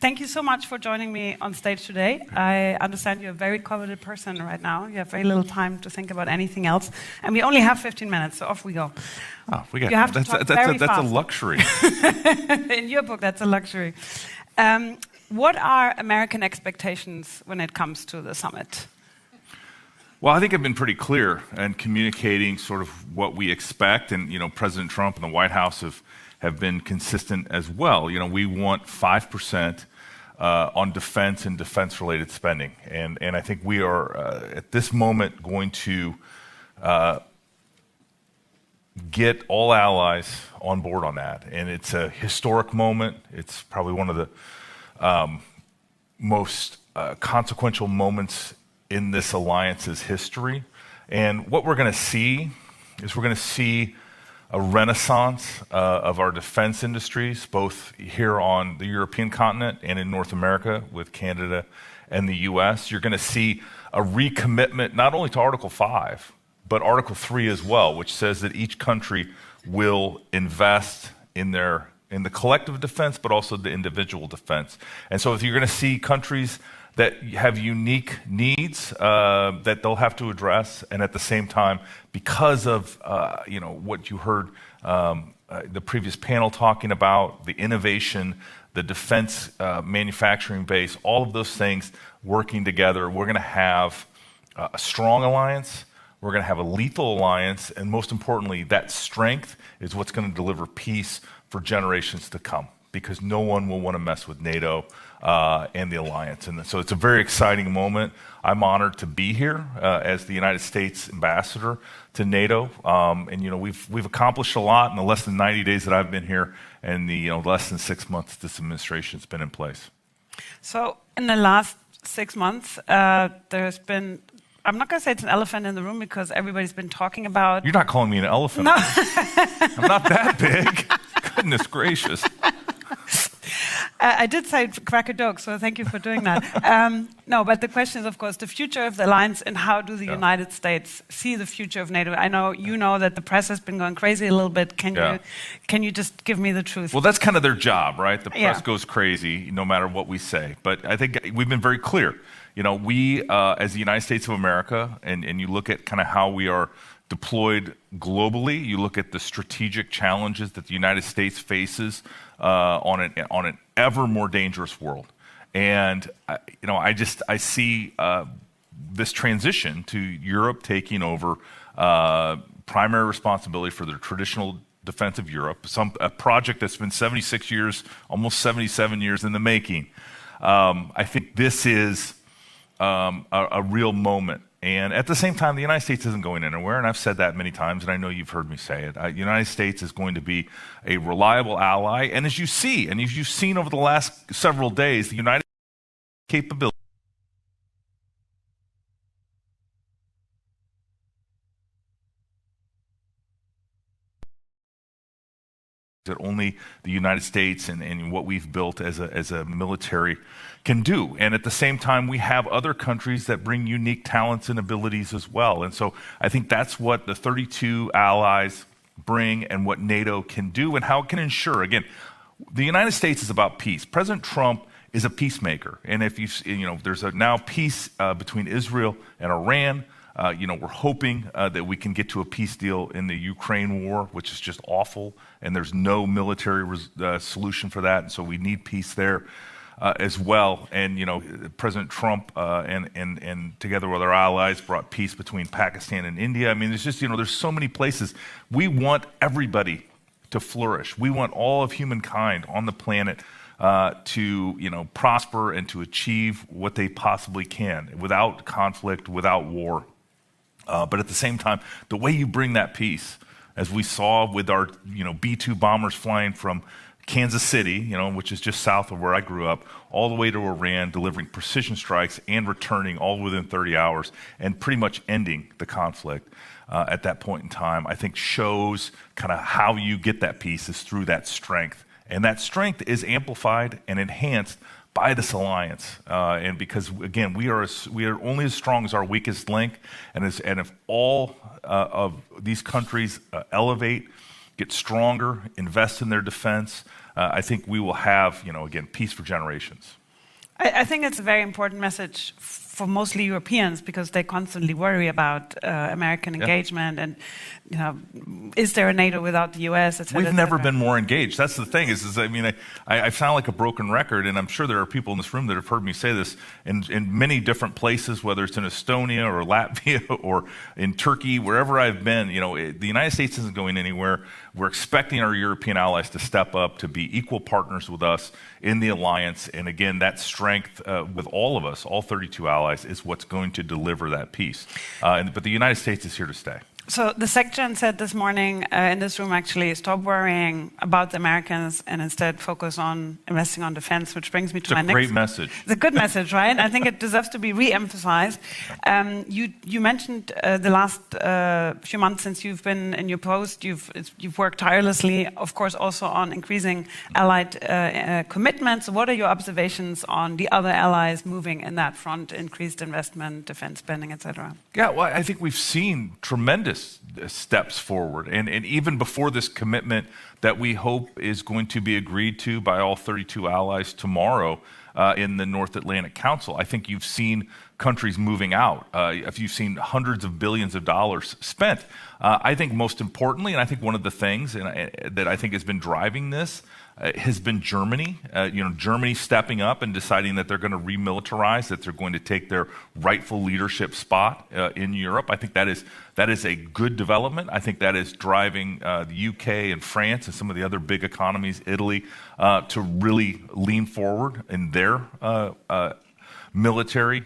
Thank you so much for joining me on stage today. I understand you're a very coveted person right now. You have very little time to think about anything else. And we only have 15 minutes, so off we go. Oh, that's a luxury. In your book, that's a luxury. What are American expectations when it comes to the summit? Well, I think I've been pretty clear in communicating sort of what we expect, and President Trump and the White House have been consistent as well. We want 5% on defense and defense-related spending, and I think we are at this moment going to get all allies on board on that, and it's a historic moment. It's probably one of the most consequential moments in this alliance's history. And what we're going to see is we're going to see a renaissance of our defense industries, both here on the European continent and in North America with Canada and the US. You're going to see a recommitment not only to Article 5, but Article 3 as well, which says that each country will invest in the collective defense, but also the individual defense. And so if you're going to see countries that have unique needs that they'll have to address, and at the same time, because of what you heard the previous panel talking about, the innovation, the defense manufacturing base, all of those things working together, we're going to have a strong alliance. We're going to have a lethal alliance, and most importantly, that strength is what's going to deliver peace for generations to come, because no one will want to mess with NATO and the alliance. And so it's a very exciting moment. I'm honored to be here as the United States ambassador to NATO. And we've accomplished a lot in the less than 90 days that I've been here, and the less than 6 months this administration's been in place. So in the last 6 months, there's been, I'm not going to say it's an elephant in the room because everybody's been talking about... You're not calling me an elephant. No. I'm not that big. Goodness gracious. I did say crack a joke, so thank you for doing that. No, but the question is, of course, the future of the alliance, and how do the United States see the future of NATO? I know you know that the press has been going crazy a little bit. Can you just give me the truth? Well, that's kind of their job, right? The press goes crazy no matter what we say. But I think we've been very clear. We, as the United States of America, and you look at kind of how we are deployed globally, you look at the strategic challenges that the United States faces on an ever more dangerous world. And I see this transition to Europe taking over primary responsibility for the traditional defense of Europe, a project that's been 76 years, almost 77 years in the making. I think this is a real moment. And at the same time, the United States isn't going anywhere, and I've said that many times, and I know you've heard me say it. The United States is going to be a reliable ally, and as you've seen over the last several days, the United States capability that only the United States and what we've built as a military can do. And at the same time, we have other countries that bring unique talents and abilities as well. And so I think that's what the 32 allies bring and what NATO can do and how it can ensure. Again, the United States is about peace. President Trump is a peacemaker. And if there's now peace between Israel and Iran. We're hoping that we can get to a peace deal in the Ukraine war, which is just awful, and there's no military solution for that, and so we need peace there as well. And President Trump and together with our allies brought peace between Pakistan and India. I mean, there's just there's so many places. We want everybody to flourish. We want all of humankind on the planet to prosper and to achieve what they possibly can without conflict, without war. But at the same time, the way you bring that peace, as we saw with our B-2 bombers flying from Kansas City, which is just south of where I grew up, all the way to Iran, delivering precision strikes and returning all within 30 hours and pretty much ending the conflict at that point in time, I think shows kind of how you get that peace is through that strength. And that strength is amplified and enhanced by this alliance, and because again we are only as strong as our weakest link, and if all of these countries elevate get stronger, invest in their defense, I think we will have, again, peace for generations. I think it's a very important message for mostly Europeans because they constantly worry about American engagement and, is there a NATO without the US, et cetera, We've never been more engaged. That's the thing I sound like a broken record, and I'm sure there are people in this room that have heard me say this in many different places, whether it's in Estonia or Latvia or in Turkey, wherever I've been. The United States isn't going anywhere. We're expecting our European allies to step up, to be equal partners with us in the alliance. And again, that strength with all of us, all 32 allies, is what's going to deliver that peace. But the United States is here to stay. So the SecGen said this morning in this room, actually, stop worrying about the Americans and instead focus on investing on defense, which brings me to my next... It's a great message. It's a good message, right? I think it deserves to be re-emphasized. You mentioned the last few months since you've been in your post, you've worked tirelessly, of course, also on increasing allied commitments. What are your observations on the other allies moving in that front, increased investment, defense spending, et cetera? Yeah, well, I think we've seen tremendous steps forward. And even before this commitment that we hope is going to be agreed to by all 32 allies tomorrow in the North Atlantic Council, I think you've seen countries moving out. If you've seen hundreds of billions of dollars spent. I think most importantly, and I think one of the things that I think has been driving this has been Germany. Germany stepping up and deciding that they're going to remilitarize, that they're going to take their rightful leadership spot in Europe. I think that is a good development. I think that is driving the UK and France and some of the other big economies, Italy, to really lean forward in their military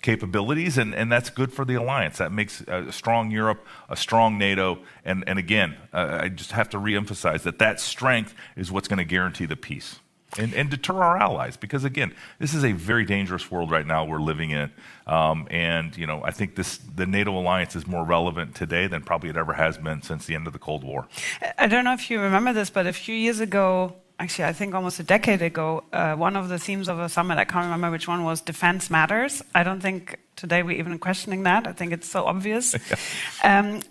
capabilities, and that's good for the alliance. That makes a strong Europe, a strong NATO, and again, I just have to reemphasize that strength is what's going to guarantee the peace and deter our allies, because again, this is a very dangerous world right now we're living in, and I think the NATO alliance is more relevant today than probably it ever has been since the end of the Cold War. I don't know if you remember this, but a few years ago, actually, I think almost a decade ago, one of the themes of a summit, I can't remember which one, was defense matters. I don't think today we're even questioning that. I think it's so obvious.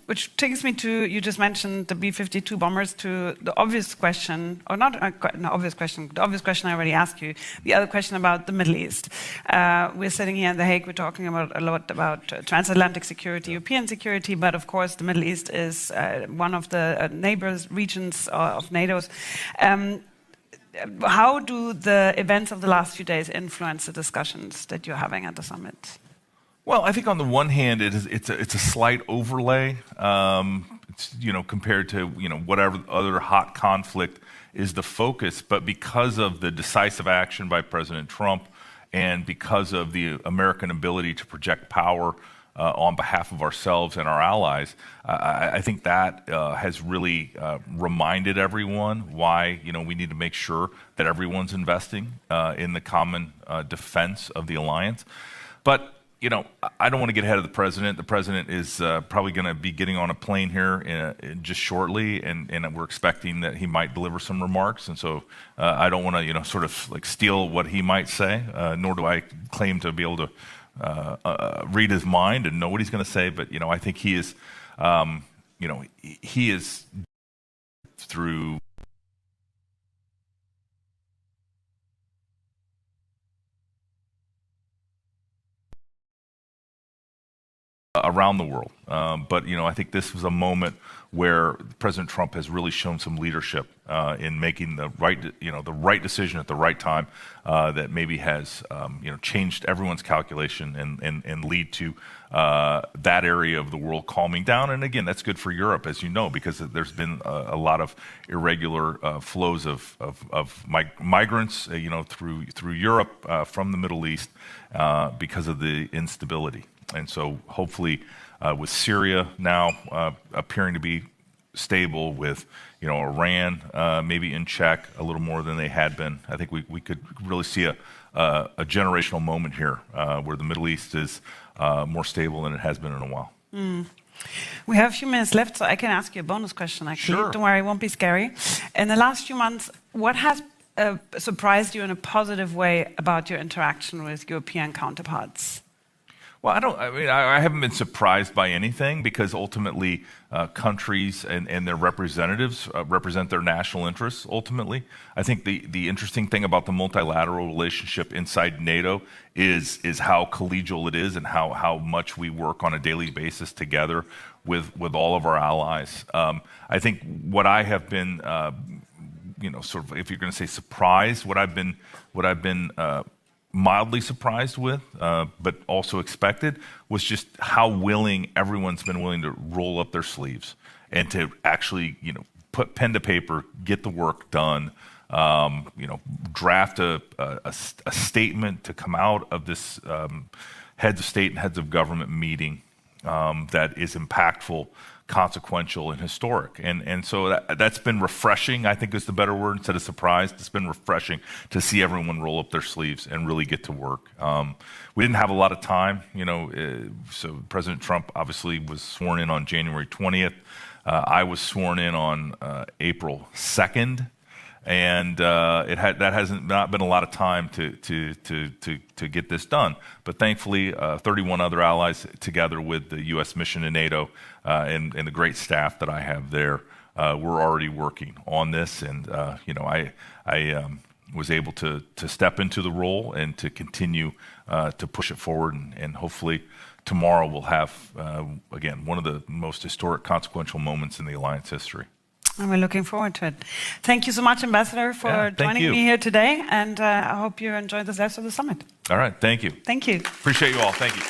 Which takes me to, you just mentioned the B-52 bombers, to the obvious question, or not an obvious question, the obvious question I already asked you, the other question about the Middle East. We're sitting here in The Hague, we're talking a lot about transatlantic security, European security, but of course the Middle East is one of the neighbors, regions of NATO's. How do the events of the last few days influence the discussions that you're having at the summit? Well, I think on the one hand, it's a slight overlay, compared to whatever other hot conflict is the focus. But because of the decisive action by President Trump, and because of the American ability to project power on behalf of ourselves and our allies, I think that has really reminded everyone why we need to make sure that everyone's investing in the common defense of the alliance. But I don't want to get ahead of the president. The president is probably going to be getting on a plane here just shortly, and we're expecting that he might deliver some remarks. And so I don't want to sort of like steal what he might say, nor do I claim to be able to read his mind and know what he's going to say, but I think he is, he is through around the world. But I think this was a moment where President Trump has really shown some leadership in making the right decision at the right time that maybe has changed everyone's calculation and lead to that area of the world calming down. And again, that's good for Europe, as you know, because there's been a lot of irregular flows of migrants, through Europe from the Middle East because of the instability. And so hopefully with Syria now appearing to be stable, with Iran maybe in check a little more than they had been, I think we could really see a generational moment here where the Middle East is more stable than it has been in a while. We have a few minutes left, so I can ask you a bonus question, actually. Sure. Don't worry, it won't be scary. In the last few months, what has surprised you in a positive way about your interaction with European counterparts? Well, I haven't been surprised by anything because ultimately countries and their representatives represent their national interests ultimately. I think the interesting thing about the multilateral relationship inside NATO is how collegial it is and how much we work on a daily basis together with all of our allies. I think what I have been, sort of, if you're going to say surprised, what I've been mildly surprised with, but also expected, was just how willing everyone's been willing to roll up their sleeves and to actually, put pen to paper, get the work done, draft a statement to come out of this heads of state and heads of government meeting that is impactful, consequential, and historic. And so that's been refreshing, I think is the better word, instead of surprised. It's been refreshing to see everyone roll up their sleeves and really get to work. We didn't have a lot of time, so President Trump obviously was sworn in on January 20th. I was sworn in on April 2nd. And that hasn't not been a lot of time to get this done. But thankfully, 31 other allies, together with the U.S. mission in NATO and the great staff that I have there, we're already working on this. And I was able to step into the role and to continue to push it forward. And hopefully tomorrow we'll have again one of the most historic, consequential moments in the alliance history. And we're looking forward to it. Thank you so much, Ambassador, for joining me here today. And I hope you enjoyed the rest of the summit. All right. Thank you. Thank you. Appreciate you all. Thank you.